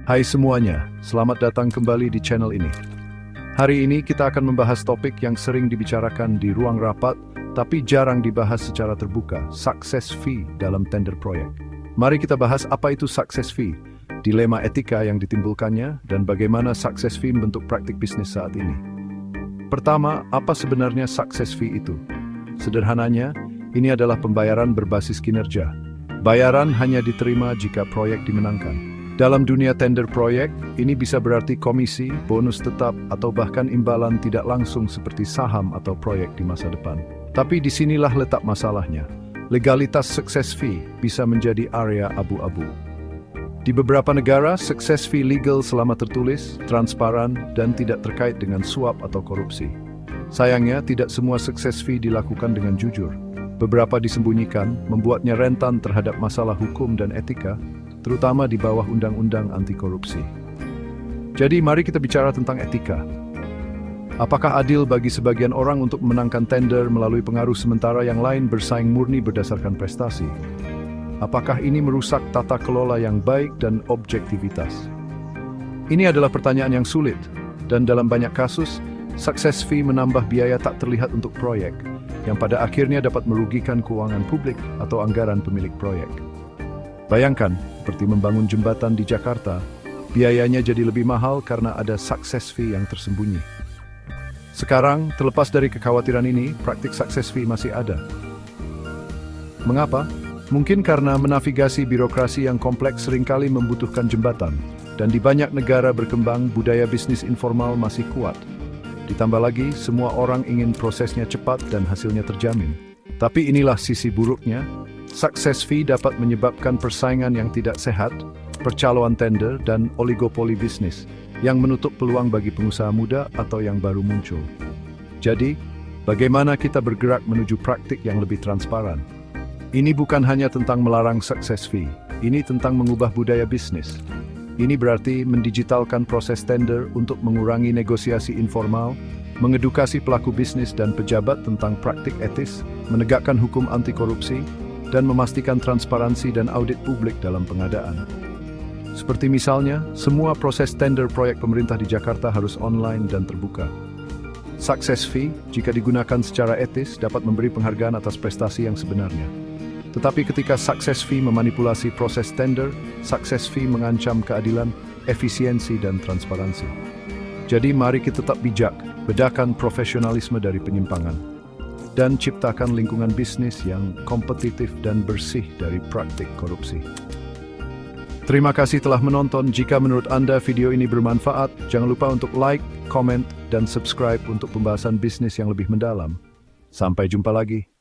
Hai semuanya, selamat datang kembali di channel ini. Hari ini kita akan membahas topik yang sering dibicarakan di ruang rapat, tapi jarang dibahas secara terbuka, success fee dalam tender proyek. Mari kita bahas apa itu success fee, dilema etika yang ditimbulkannya, dan bagaimana success fee membentuk praktik bisnis saat ini. Pertama, apa sebenarnya success fee itu? Sederhananya, ini adalah pembayaran berbasis kinerja. Bayaran hanya diterima jika proyek dimenangkan. Dalam dunia tender proyek, ini bisa berarti komisi, bonus tetap, atau bahkan imbalan tidak langsung seperti saham atau proyek di masa depan. Tapi disinilah letak masalahnya. Legalitas success fee bisa menjadi area abu-abu. Di beberapa negara, success fee legal selama tertulis, transparan, dan tidak terkait dengan suap atau korupsi. Sayangnya, tidak semua success fee dilakukan dengan jujur. Beberapa disembunyikan, membuatnya rentan terhadap masalah hukum dan etika, terutama di bawah undang-undang anti korupsi. Jadi mari kita bicara tentang etika. Apakah adil bagi sebagian orang untuk memenangkan tender melalui pengaruh sementara yang lain bersaing murni berdasarkan prestasi? Apakah ini merusak tata kelola yang baik dan objektivitas? Ini adalah pertanyaan yang sulit, dan dalam banyak kasus, success fee menambah biaya tak terlihat untuk proyek, yang pada akhirnya dapat merugikan keuangan publik atau anggaran pemilik proyek. Bayangkan, seperti membangun jembatan di Jakarta, biayanya jadi lebih mahal karena ada success fee yang tersembunyi. Sekarang, terlepas dari kekhawatiran ini, praktik success fee masih ada. Mengapa? Mungkin karena menavigasi birokrasi yang kompleks seringkali membutuhkan jembatan, dan di banyak negara berkembang budaya bisnis informal masih kuat. Ditambah lagi, semua orang ingin prosesnya cepat dan hasilnya terjamin. Tapi inilah sisi buruknya. Success fee dapat menyebabkan persaingan yang tidak sehat, percaloan tender, dan oligopoli bisnis yang menutup peluang bagi pengusaha muda atau yang baru muncul. Jadi, bagaimana kita bergerak menuju praktik yang lebih transparan? Ini bukan hanya tentang melarang success fee, ini tentang mengubah budaya bisnis. Ini berarti mendigitalkan proses tender untuk mengurangi negosiasi informal, mengedukasi pelaku bisnis dan pejabat tentang praktik etis, menegakkan hukum anti korupsi, dan memastikan transparansi dan audit publik dalam pengadaan. Seperti misalnya, semua proses tender proyek pemerintah di Jakarta harus online dan terbuka. Success fee, jika digunakan secara etis, dapat memberi penghargaan atas prestasi yang sebenarnya. Tetapi ketika success fee memanipulasi proses tender, success fee mengancam keadilan, efisiensi, dan transparansi. Jadi mari kita tetap bijak, bedakan profesionalisme dari penyimpangan, dan ciptakan lingkungan bisnis yang kompetitif dan bersih dari praktik korupsi. Terima kasih telah menonton. Jika menurut Anda video ini bermanfaat, jangan lupa untuk like, comment, dan subscribe untuk pembahasan bisnis yang lebih mendalam. Sampai jumpa lagi.